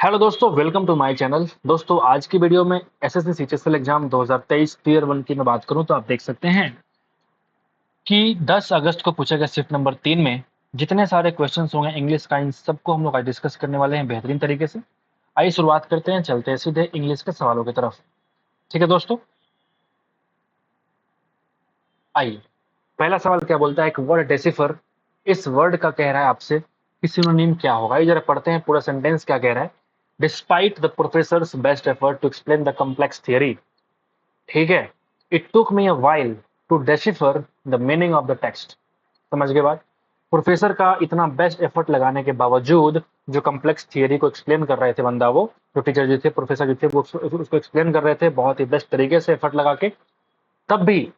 Hello दोस्तों, welcome to my channel. दोस्तों, आज की वीडियो में एसएससी सीएचएसएल एग्जाम 2023 टीयर 1 की मैं बात करूं तो आप देख सकते हैं कि 10 अगस्त को पूछा गया शिफ्ट नंबर 3 में जितने सारे क्वेश्चंस होंगे इंग्लिश का, इन सबको हम लोग आज डिस्कस करने वाले हैं बेहतरीन तरीके से। आइए शुरुआत करते हैं, चलते हैं सीधे इंग्लिश के सवालों की तरफ। ठीक है दोस्तों, आइए। पहला सवाल क्या बोलता है, एक वर्ड डेसिफर, इस वर्ड का कह रहा है आपसे कि सिनोनिम क्या होगा। ये जरा पढ़ते हैं पूरा सेंटेंस क्या कह रहा है। Despite the professor's best effort to explain the complex theory, ठीक है, it took me a while to decipher the meaning of the text. समझ के बाद प्रोफेसर का इतना बेस्ट एफर्ट लगाने के बावजूद जो कॉम्प्लेक्स थियरी को एक्सप्लेन कर रहे थे बंदा, वो जो टीचर जो थे, प्रोफेसर जो थे, वो उसको एक्सप्लेन कर रहे थे बहुत ही बेस्ट तरीके से एफर्ट लगा के, तब भी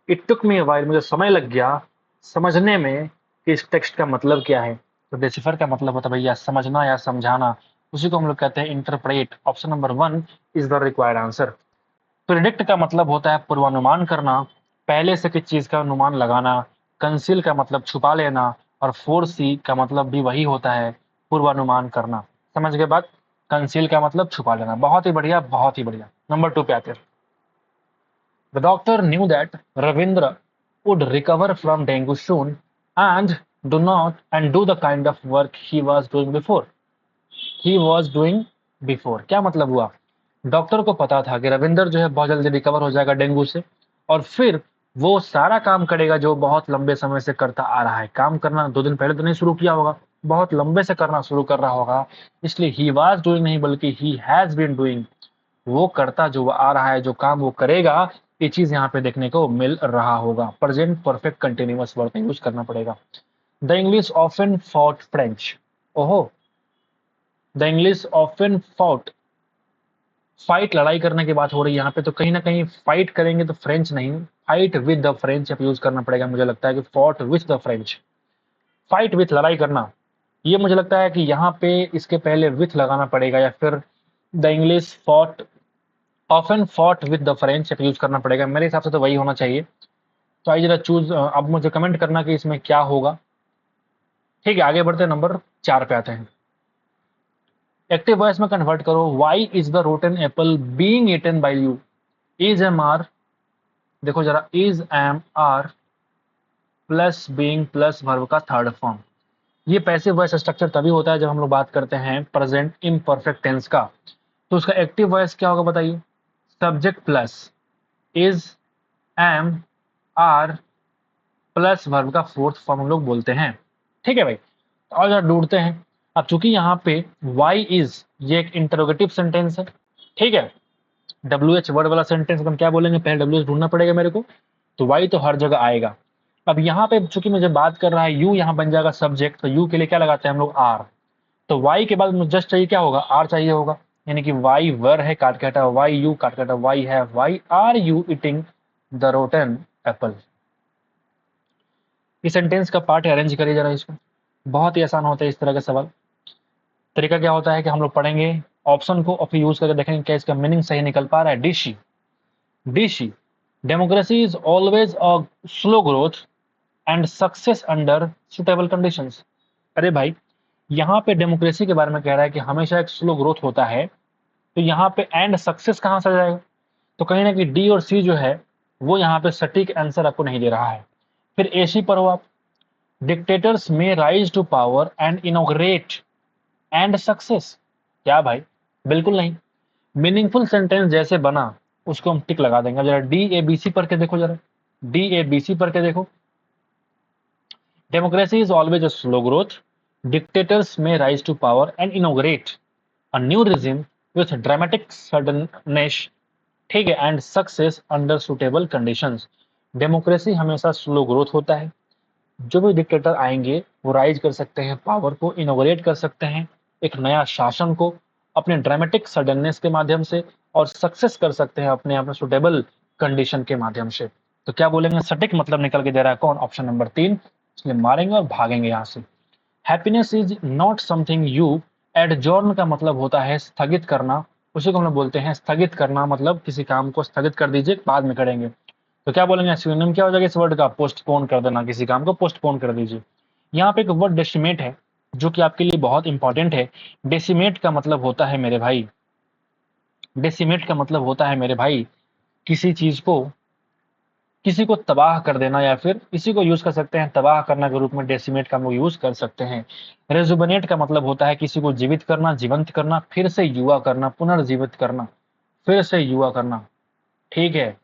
it took me a while, मुझे समय लग गया समझने में कि इस टेक्स्ट का मतलब क्या है। तो डेसिफर का मतलब होता है भैया समझना या समझाना, उसी को हम लोग कहते हैं interpret. Option number 1 is the required answer. Predict का मतलब होता है पूर्वानुमान करना, पहले से किसी चीज का अनुमान लगाना। कंसील का मतलब छुपा लेना, और फोरसी का मतलब भी वही होता है, पूर्वानुमान करना। समझ के बाद कंसील का मतलब छुपा लेना। बहुत ही बढ़िया, बहुत ही बढ़िया। नंबर 2 पे आते हैं। The doctor knew that Ravindra would recover from dengue soon and do the kind of work he was doing before. He was doing before क्या मतलब हुआ? डॉक्टर को पता था कि रविंदर जो है बहुत जल्दी रिकवर हो जाएगा डेंगू से, और फिर वो सारा काम करेगा जो बहुत लंबे समय से करता आ रहा है। काम करना 2 दिन पहले तो नहीं शुरू किया होगा, बहुत लंबे से करना शुरू कर रहा होगा। इसलिए ही वाज डूइंग नहीं बल्कि ही हैज बीन डूइंग, वो करता जो आ रहा है, जो काम वो करेगा, ये चीज यहाँ पे देखने को मिल रहा होगा। प्रेजेंट परफेक्ट कंटिन्यूअस वर्ब का यूज करना पड़ेगा। The English often fought French, ओहो, the English often fought, fight लड़ाई करने की बात हो रही है यहाँ पे, तो कहीं ना कहीं फाइट करेंगे तो फ्रेंच नहीं, फाइट विद द फ्रेंच आप यूज करना पड़ेगा। मुझे लगता है कि fought with the French, fight with लड़ाई करना, ये मुझे लगता है कि यहाँ पे इसके पहले विथ लगाना पड़ेगा, या फिर the English fought often fought with the French use करना पड़ेगा। मेरे हिसाब से तो वही होना चाहिए। तो आइए जरा चूज, अब मुझे कमेंट करना कि इसमें क्या होगा। ठीक है, आगे बढ़ते हैं, नंबर 4 पे आते हैं। एक्टिव वॉइस में कन्वर्ट करो। Why is the rotten apple being eaten by you. Is am are, देखो जरा, is am are plus being plus verb का थर्ड फॉर्म। ये पैसिव वॉइस स्ट्रक्चर तभी होता है जब हम लोग बात करते हैं प्रेजेंट इम्परफेक्ट टेंस का। तो उसका एक्टिव वॉइस क्या होगा बताइए? Subject plus is am are plus verb का फोर्थ फॉर्म हम लोग बोलते हैं। ठीक है भाई, और जरा ढूंढते हैं। अब चूंकि यहाँ पे वाई इज, ये एक इंटरोगेटिव सेंटेंस है, ठीक है, डब्ल्यू एच वर्ड वाला सेंटेंस, हम क्या बोलेंगे, पहले डब्ल्यू एच ढूंढना पड़ेगा मेरे को, तो वाई तो हर जगह आएगा। अब यहाँ पे चूंकि मुझे बात कर रहा है यू, यहाँ बन जाएगा सब्जेक्ट, तो यू के लिए क्या लगाते हैं हम लोग? आर। तो वाई के बाद मुझे जस्ट चाहिए क्या होगा? आर चाहिए होगा। यानी कि वाई वर है, काट काटा वाई यू, काट काटा वाई है, why are you eating the rotten apple. इस सेंटेंस का पार्ट अरेंज करिए जरा इसको। बहुत ही आसान होता है इस तरह के सवाल। तरीका क्या होता है कि हम लोग पढ़ेंगे ऑप्शन को और फिर यूज करके देखेंगे क्या इसका मीनिंग सही निकल पा रहा है। डीशी, डीशी, democracy is always a slow growth and success under suitable conditions. अरे भाई, यहाँ पे डेमोक्रेसी के बारे में कह रहा है कि हमेशा एक स्लो ग्रोथ होता है, तो यहाँ पे एंड सक्सेस कहाँ से आ जाएगा? तो कहीं ना कहीं डी और सी जो है वो यहाँ पे सटीक आंसर आपको नहीं दे रहा है। फिर एसी पर हो आप, डिक्टेटर्स में rise to power and inaugurate and success, क्या भाई? बिल्कुल नहीं। मीनिंगफुल सेंटेंस जैसे बना उसको हम टिक लगा देंगे। जरा डी ए बी सी पढ़ के देखो, जरा डी ए बी सी पढ़ के देखो। Democracy is always a slow growth, dictators में rise to power and inaugurate a new regime with dramatic suddenness, ठीक है, and success under suitable conditions. Democracy हमेशा स्लो ग्रोथ होता है, जो भी डिक्टेटर आएंगे वो राइज कर सकते हैं पावर को, इनोग्रेट कर सकते हैं एक नया शासन को अपने ड्रामेटिक सडननेस के माध्यम से, और सक्सेस कर सकते हैं अपने अपने सुटेबल कंडीशन के माध्यम से। तो क्या बोलेंगे? सटीक मतलब निकल के दे रहा है कौन? Option number 3। इसलिए मारेंगे और भागेंगे यहाँ से। Happiness is not something you adjourn का मतलब होता है स्थगित करना, उसी को हम लोग बोलते हैं स्थगित करना, मतलब किसी काम को स्थगित कर दीजिए, बाद में करेंगे। तो क्या बोलेंगे? सिनोनिम क्या हो जाएगा इस वर्ड का? पोस्टपोन कर देना, किसी काम को पोस्टपोन कर दीजिए। यहाँ पे एक वर्ड डेसिमेट है, जो कि आपके लिए बहुत इंपॉर्टेंट है। डेसिमेट का मतलब होता है मेरे भाई, डेसिमेट का मतलब होता है मेरे भाई किसी चीज को, किसी को तबाह कर देना, या फिर इसी को यूज कर सकते हैं तबाह करना के रूप में डेसिमेट का हम लोग यूज कर सकते हैं। रेजुबनेट का मतलब होता है किसी को जीवित करना, जीवंत करना, फिर से युवा करना, पुनर्जीवित करना, फिर से युवा करना, ठीक है,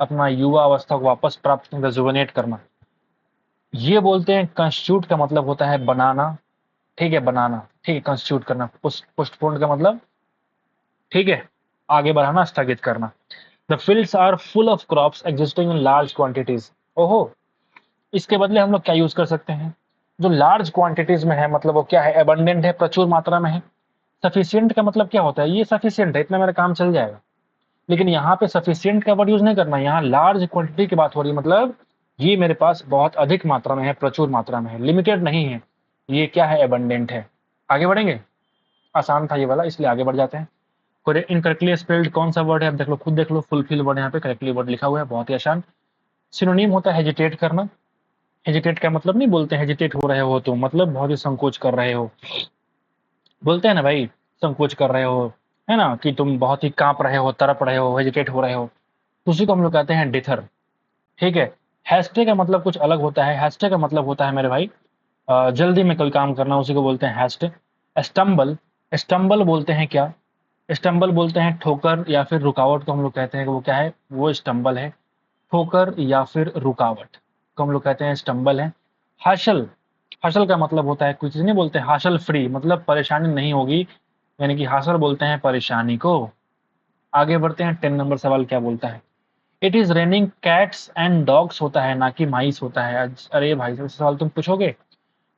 अपना युवा अवस्था को वापस प्राप्त, रेजुबनेट करना। ये बोलते हैं कंस्टिट्यूट का मतलब होता है बनाना, ठीक है, बनाना, ठीक है, कंस्टिट्यूट करना। पोस्टपोन का मतलब, ठीक है, आगे बढ़ाना, स्थगित करना। The fields are full of crops existing in large quantities. ओहो, इसके बदले हम लोग क्या यूज कर सकते हैं, जो लार्ज क्वांटिटीज में है, मतलब वो क्या है, एबंडेंट है, प्रचुर मात्रा में है। सफिशियंट का मतलब क्या होता है, ये सफिशियंट है, इतना मेरा काम चल जाएगा। लेकिन यहाँ पे सफिशियंट का वर्ड यूज नहीं करना, यहाँ लार्ज क्वांटिटी की बात हो रही है, मतलब ये मेरे पास बहुत अधिक मात्रा में है, प्रचुर मात्रा में है, लिमिटेड नहीं है, ये क्या है, एबंडेंट है। आगे बढ़ेंगे, आसान था ये वाला, इसलिए आगे बढ़ जाते हैं। इनकरेक्टली स्पेल्ड कौन सा वर्ड है, अब देख लो, खुद देख लो, फुलफिल वर्ड यहाँ पे करेक्टली वर्ड लिखा हुआ है, बहुत ही आसान। सिनोनिम होता है हेजिटेट करना। हेजिटेट का मतलब नहीं बोलते हेजिटेट हो रहे हो तुम, मतलब बहुत ही संकोच कर रहे हो, बोलते हैं ना भाई, संकोच कर रहे हो, है ना, कि तुम बहुत ही कांप रहे हो, तड़प रहे हो, हेजिटेट हो रहे हो, तो उसी को हम लोग कहते हैं डिथर, ठीक है। हैस्टे का मतलब कुछ अलग होता है, हैस्टे का मतलब होता है मेरे भाई जल्दी में कोई काम करना, उसी को बोलते हैं हैस्टे। स्टम्बल, स्टम्बल बोलते हैं क्या, स्टम्बल बोलते हैं ठोकर या फिर रुकावट को हम लोग कहते हैं कि वो क्या है, वो स्टम्बल है, ठोकर या फिर रुकावट को हम लोग कहते हैं स्टम्बल है। हाशल, हाशल का मतलब होता है, कुछ नहीं बोलते हाशल फ्री, मतलब परेशानी नहीं होगी, यानी कि हाशल बोलते हैं परेशानी को। आगे बढ़ते हैं, 10 नंबर सवाल क्या बोलता है, it is raining cats and dogs होता है, ना कि माइस होता है। अरे भाई साहब, सवाल तुम पूछोगे।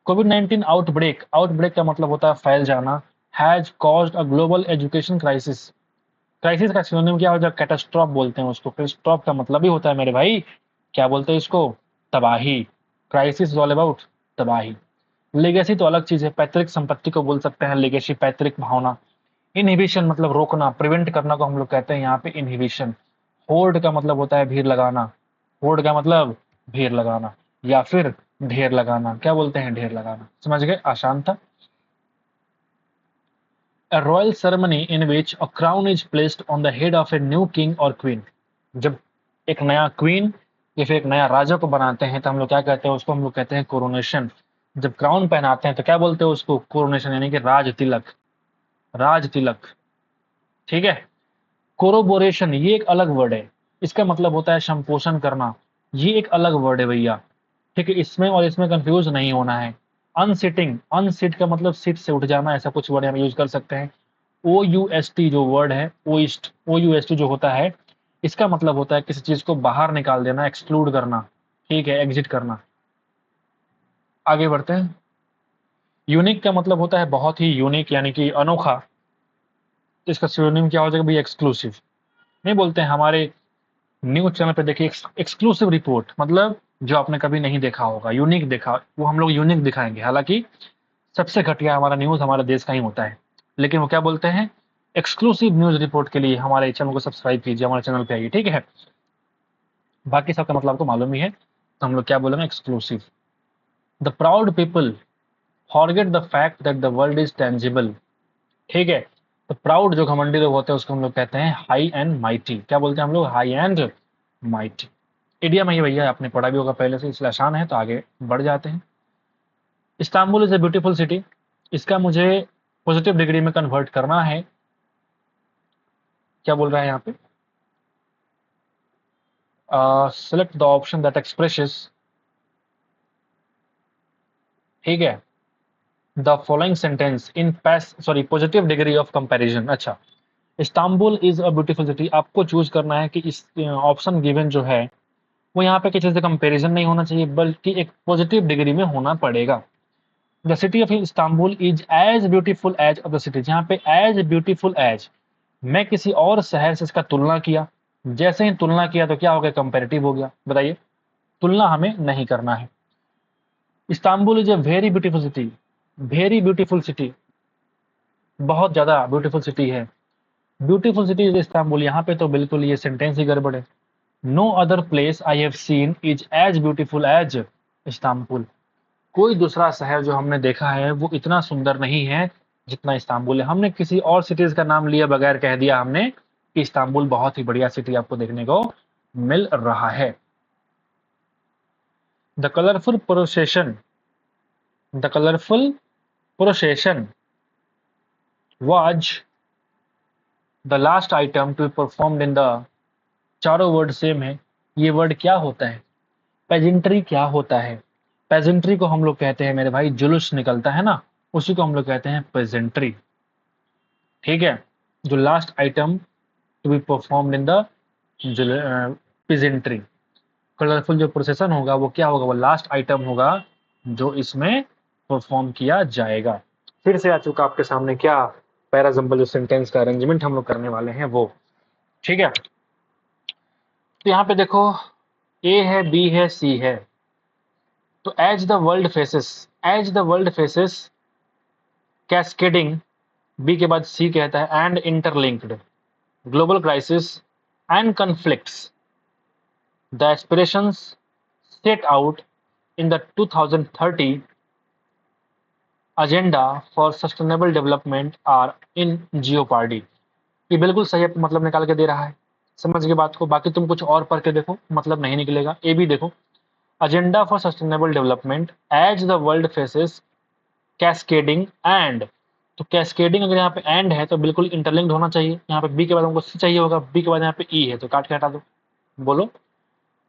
कोविड-19 आउटब्रेक, आउटब्रेक का मतलब होता है फैल जाना, has caused a global education crisis. Crisis का सिनोनिम क्या हो जाए, कैटास्ट्रॉफ बोलते हैं उसको। कैटास्ट्रॉफ का मतलब ही होता है मेरे भाई, क्या बोलते हैं इसको, तबाही। क्राइसिस इज ऑल अबाउट तबाही। लेगेसी तो अलग चीज है, पैतृक संपत्ति को बोल सकते हैं लेगेसी, पैतृक भावना। इनहिबिशन मतलब रोकना, प्रिवेंट करना को हम लोग कहते हैं यहाँ पे इनहिबिशन। होर्ड का मतलब होता है भीड़ लगाना, होर्ड का मतलब भीड़ लगाना, या फिर ढेर लगाना, क्या बोलते हैं, ढेर लगाना। समझ गए, आसान था। A royal ceremony in which a crown is placed on the head of a new king or queen। जब एक नया क्वीन या फिर एक नया राजा को बनाते हैं तो हम लोग क्या कहते हैं उसको, हम लोग कहते हैं कोरोनेशन। जब क्राउन पहनाते हैं तो क्या बोलते हैं उसको, कोरोनेशन, यानी कि राज तिलक, राज तिलक, ठीक है। कोरोबोरेशन ये एक अलग वर्ड है, इसका मतलब होता है संपोषण करना, ये एक अलग वर्ड है भैया, ठीक है। इसमें और इसमें कंफ्यूज नहीं होना है। अनसिटिंग, अनसिट का मतलब सीट से उठ जाना, ऐसा कुछ वर्ड हम यूज कर सकते हैं। ओ यू एस टी जो वर्ड है, ओइस्ट, ओ यू एस टी जो होता है, इसका मतलब होता है किसी चीज को बाहर निकाल देना, एक्सक्लूड करना, ठीक है, एग्जिट करना। आगे बढ़ते हैं। यूनिक का मतलब होता है बहुत ही यूनिक, यानी कि अनोखा। तो इसका सिनोनिम क्या हो जाएगा भाई, एक्सक्लूसिव। नहीं बोलते हैं हमारे न्यूज चैनल पे देखिए, एक्सक्लूसिव रिपोर्ट, मतलब जो आपने कभी नहीं देखा होगा, यूनिक देखा, वो हम लोग यूनिक दिखाएंगे। हालांकि सबसे घटिया हमारा न्यूज हमारे देश का ही होता है, लेकिन वो क्या बोलते हैं, एक्सक्लूसिव न्यूज रिपोर्ट के लिए हमारे चैनल को सब्सक्राइब कीजिए, हमारे चैनल पे आइए, ठीक है। बाकी सबका मतलब आपको मालूम ही है, तो हम लोग क्या बोलेंगे, exclusive. The proud people forget the fact that the world is tangible, ठीक है। तो प्राउड जो घमंडी लोग होते हैं उसको हम लोग कहते हैं हाई एंड माइटी, क्या बोलते हैं हम लोग, हाई एंड माइटी। इडियम है ये भैया, आपने पढ़ा भी होगा पहले से, इसलिए आसान है, तो आगे बढ़ जाते हैं। Istanbul is a beautiful city, इसका मुझे पॉजिटिव डिग्री में कन्वर्ट करना है, क्या बोल रहा है यहाँ पे, select the option that expresses, ठीक है, द फॉलोइंग सेंटेंस इन पैस sorry positive degree of comparison. अच्छा, Istanbul is a beautiful city, आपको चूज करना है कि इस ऑप्शन गिवन जो है वो यहाँ पे किसी से कंपैरिजन नहीं होना चाहिए, बल्कि एक पॉजिटिव डिग्री में होना पड़ेगा। The city of Istanbul is as beautiful as other cities, यहाँ पे एज ब्यूटीफुल एज, मैं किसी और शहर से इसका तुलना किया, जैसे ही तुलना किया तो क्या हो गया, कंपेरेटिव हो गया। बताइए, तुलना हमें नहीं करना है। Istanbul is a very beautiful city, very beautiful city, बहुत ज्यादा ब्यूटीफुल सिटी है, ब्यूटीफुल सिटी इज इस्तांबुल, यहाँ पे तो बिल्कुल ये सेंटेंस ही गड़बड़ है। No other place I have seen is as beautiful as Istanbul, कोई दूसरा शहर जो हमने देखा है वो इतना सुंदर नहीं है जितना इस्तांबुल है। हमने किसी और सिटीज का नाम लिए बगैर कह दिया हमने कि इस्तांबुल बहुत ही बढ़िया सिटी आपको देखने को मिल रहा है। The colourful procession the colourful procession was the last item to be performed in the। चारों वर्ड सेम है। ये वर्ड क्या होता है? पेजेंट्री क्या होता है? पेजेंट्री को हम लोग कहते हैं मेरे भाई, जुलूस निकलता है ना, उसी को हम लोग कहते हैं पेजेंट्री। ठीक है, जो last item to be performed in the pageantry. Colourful जो प्रोसेसन होगा वो क्या होगा? वो लास्ट आइटम होगा जो इसमें परफॉर्म किया जाएगा। फिर से आ चुका आपके सामने क्या पैराजम्बल जो सेंटेंस का अरेंजमेंट हम लोग करने वाले हैं वो। ठीक है, तो यहाँ पे देखो ए है, बी है, सी है। तो as the world faces cascading, B के बाद सी कहता है, and interlinked global crisis and conflicts, the aspirations set out in the 2030 agenda for sustainable development are in jeopardy। ये बिल्कुल सही मतलब निकाल के दे रहा है, समझ के बात को। बाकी तुम कुछ और पढ़ के देखो, मतलब नहीं निकलेगा। ए भी देखो, agenda for sustainable development as the world faces cascading and। तो कैस्केडिंग अगर यहाँ पे एंड है तो बिल्कुल इंटरलिंक्ड होना चाहिए। यहाँ पे बी के बाद हमको सी चाहिए होगा, बी के बाद यहाँ पे ई है तो काट के हटा दो। बोलो।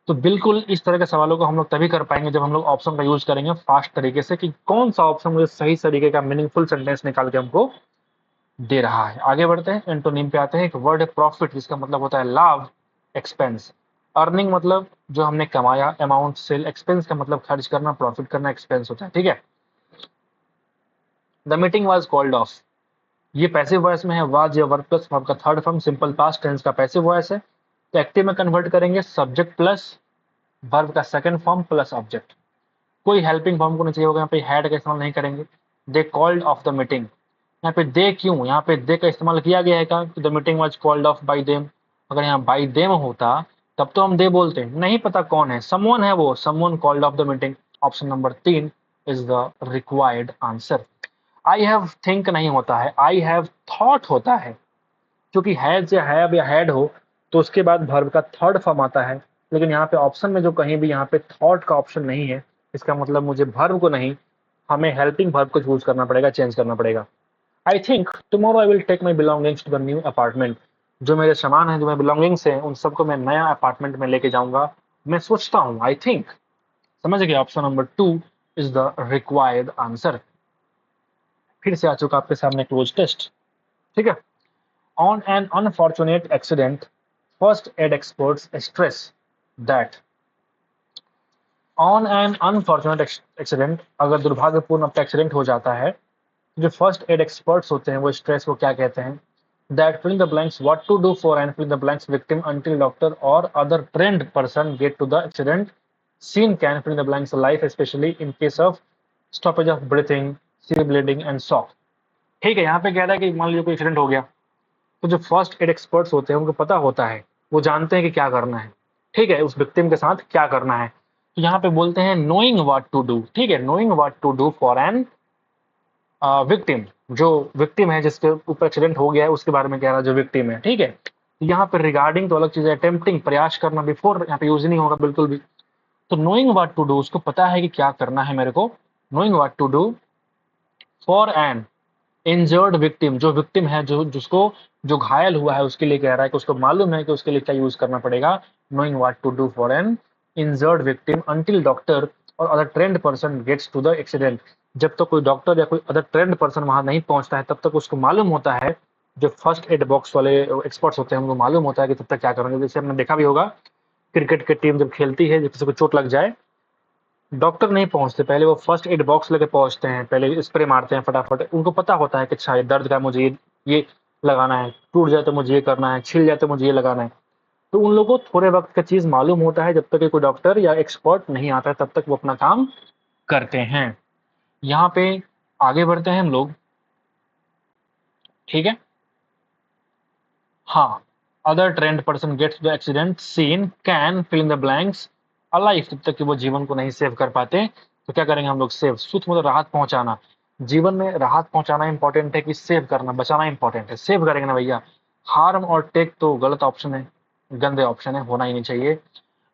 तो बिल्कुल इस तरह के सवालों को हम लोग तभी कर पाएंगे जब हम लोग ऑप्शन का यूज करेंगे फास्ट तरीके से, कि कौन सा ऑप्शन मुझे सही तरीके का मीनिंगफुल सेंटेंस निकाल के हमको दे रहा है। आगे बढ़ते हैं, एंटोनिम पे आते हैं। एक वर्ड है प्रॉफिट, जिसका मतलब होता है लाभ, एक्सपेंस। अर्निंग मतलब जो हमने कमाया, अमाउंट सेल। एक्सपेंस का मतलब खर्च करना, प्रॉफिट करना एक्सपेंस होता है। ठीक है। The meeting was called off, ये पैसिव वॉइस में है। वाज या वर्ब प्लस वर्ब का third form, simple past tense का पैसिव वॉइस है। तो एक्टिव में कन्वर्ट करेंगे, सब्जेक्ट प्लस वर्ब का सेकंड फॉर्म प्लस ऑब्जेक्ट। कोई हेल्पिंग फॉर्म को नहीं चाहिए होगा, यहाँ पे हैड का इस्तेमाल नहीं करेंगे। They called off the meeting, यहाँ पे दे क्यों, यहाँ पे दे का इस्तेमाल किया गया है का, the meeting was called of bye them. अगर यहाँ बाय देम होता तब तो हम दे बोलते, नहीं पता कौन है, समवन है वो, someone called off the meeting. Option number 3 is the required answer. I have think नहीं होता है, आई हैव थॉट होता है। क्योंकि हैज या हैव या हैड हो तो उसके बाद वर्ब का थर्ड फॉर्म आता है। लेकिन यहाँ पे ऑप्शन में जो कहीं भी यहाँ पे थॉट का ऑप्शन नहीं है, इसका मतलब मुझे वर्ब को नहीं, हमें हेल्पिंग वर्ब को चूज करना पड़ेगा, चेंज करना पड़ेगा। I think tomorrow I will take my belongings to the new apartment. जो मेरे सामान है, जो मेरे बिलोंगिंग्स हैं, उन सबको मैं नया अपार्टमेंट में लेके जाऊंगा। मैं सोचता हूँ, आई थिंक। समझ गए? Option number 2 is the required answer. फिर से आ चुका आपके सामने क्लोज टेस्ट। ठीक है। On an unfortunate accident, first aid experts stress that. On an unfortunate accident, अगर दुर्भाग्यपूर्ण आपका एक्सीडेंट हो जाता है, जो फर्स्ट एड एक्सपर्ट्स होते हैं वो स्ट्रेस को क्या कहते हैं? That fill in the blanks what to do for and fill in the blanks victim until doctor or other trained person get to the accident scene can fill in the blanks life especially in case of stoppage of breathing, severe bleeding and shock। ठीक है, यहाँ पे कह रहा है कि मान लीजिए कोई एक्सीडेंट हो गया, तो जो फर्स्ट एड एक्सपर्ट्स होते हैं उनको पता होता है, वो जानते हैं कि क्या करना है। ठीक है, उस विक्टिम के साथ क्या करना है। तो यहाँ पे बोलते हैं नोइंग व्हाट टू डू। ठीक है, knowing what to do for an victim. जो विक्टिम है, जिसके ऊपर एक्सीडेंट हो गया है, उसके बारे में कह रहा है, जो विक्टिम है। ठीक है, यहाँ पे रिगार्डिंग तो अलग चीज है, अटेम्प्टिंग प्रयास करना, बिफोर यहाँ पे यूज नहीं होगा बिल्कुल भी। तो नोइंग व्हाट टू डू, उसको पता है कि क्या करना है मेरे को। Knowing what to do for an injured victim, जो विक्टिम है, जो जिसको जो घायल हुआ है, उसके लिए कह रहा है कि उसको मालूम है कि उसके लिए क्या यूज करना पड़ेगा। Knowing what to do for an injured victim until doctor or other trained person gets to the accident. जब तक कोई डॉक्टर या कोई अदर ट्रेंड पर्सन वहां नहीं पहुंचता है, तब तक उसको मालूम होता है, जो फर्स्ट एड बॉक्स वाले एक्सपर्ट्स होते हैं उनको मालूम होता है कि तब तक क्या करेंगे। जैसे हमने देखा भी होगा, क्रिकेट की टीम जब खेलती है, जब किसी को चोट लग जाए, डॉक्टर नहीं पहुंचते, पहले वो फर्स्ट एड बॉक्स लेके पहुंचते हैं, पहले स्प्रे मारते हैं फटाफट। उनको पता होता है कि अच्छा ये दर्द का मुझे ये लगाना है, टूट जाए तो मुझे ये करना है, छिल जाए तो मुझे ये लगाना है। तो उन लोगों को थोड़े वक्त का चीज मालूम होता है, जब तक कि कोई डॉक्टर या एक्सपर्ट नहीं आता है, तब तक वो अपना काम करते हैं। यहाँ पे आगे बढ़ते हैं हम लोग। ठीक है, हाँ। Other trained person gets the accident scene can fill in the blanks alive, जब तक कि वो जीवन को नहीं सेव कर पाते, तो क्या करेंगे हम लोग, सेव। सुख मतलब राहत पहुंचाना, जीवन में राहत पहुंचाना इंपॉर्टेंट है कि सेव करना, बचाना इंपॉर्टेंट है। सेव करेंगे ना भैया। हार्म और टेक तो गलत ऑप्शन है, गंदे ऑप्शन है, होना ही नहीं चाहिए।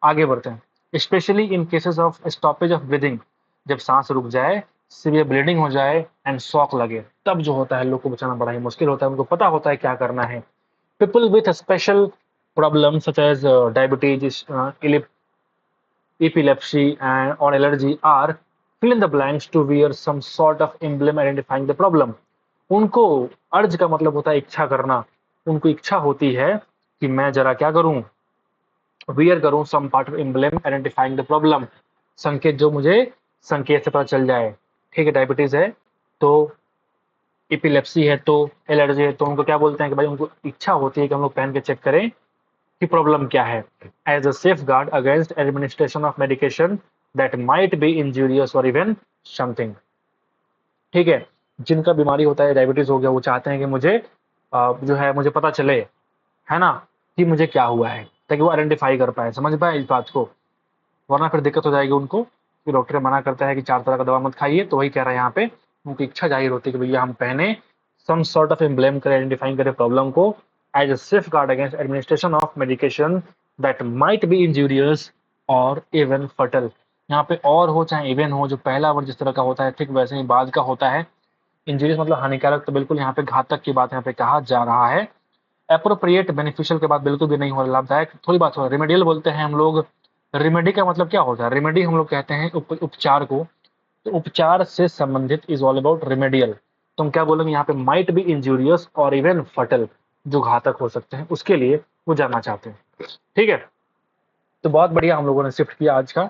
आगे बढ़ते हैं। Specially in cases of stoppage of breathing, जब सांस रुक जाए, सीवियर ब्लीडिंग हो जाए एंड शॉक लगे, तब जो होता है लोग को बचाना बड़ा ही मुश्किल होता है, उनको पता होता है क्या करना है। People with special problem such as diabetes, epilepsy and or allergy are fill in the blanks to wear some sort of emblem identifying the problem। उनको अर्ज का मतलब होता है इच्छा करना, उनको इच्छा होती है कि मैं जरा क्या करूं, वियर करूं some part of emblem identifying the problem, संकेत जो मुझे संकेत से पता चल जाए। ठीक है, डायबिटीज है तो, इपिलेप्सी है तो, एलर्जी है तो, उनको क्या बोलते हैं कि भाई उनको इच्छा होती है कि हम लोग पहन के चेक करें कि प्रॉब्लम क्या है। As a safe guard against administration of medication that might be injurious और इवन समथिंग। ठीक है, जिनका बीमारी होता है, डायबिटीज हो गया, वो चाहते हैं कि मुझे जो है मुझे पता चले, है ना, कि मुझे क्या हुआ है, ताकि वो आइडेंटिफाई कर पाए, समझ पाए इस बात को। वरना फिर दिक्कत हो जाएगी उनको कि डॉक्टर मना करता है कि 4 तरह का दवा मत खाइए, तो वही कह रहा है यहाँ पे, उनकी इच्छा जाहिर होती है कि भैया हम पहने सम सॉर्ट ऑफ एम्ब्लेम करें, आइडेंटिफाइंग करें प्रॉब्लम को, as a safe guard against administration of medication that might be injurious और इवन फटल। यहाँ पे और हो चाहे इवन हो, जो पहला वर्ड जिस तरह का होता है ठीक वैसे ही बाद का होता है। इंजूरियस मतलब हानिकारक, तो बिल्कुल यहाँ पे घातक की बात यहाँ पे कहा जा रहा है। एप्रोप्रिएट बेनिफिशियल के बाद बिल्कुल भी नहीं हो रहा लाभदायक, थोड़ी बात हो रहा है। रिमेडियल बोलते हैं हम लोग। रेमेडी का मतलब क्या होता है, रेमेडी हम लोग कहते हैं उपचार को, तो उपचार से संबंधित इज ऑल अबाउट रेमेडियल। तो हम क्या बोलेंगे यहाँ पे, माइट बी इंजूरियस और इवन फटल, जो घातक हो सकते हैं, उसके लिए वो जानना चाहते हैं। ठीक है, तो बहुत बढ़िया हम लोगों ने शिफ्ट किया आज का,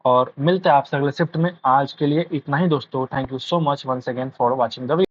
और मिलते हैं आपसे अगले शिफ्ट में। आज के लिए इतना ही दोस्तों, thank you so much once again for watching the video.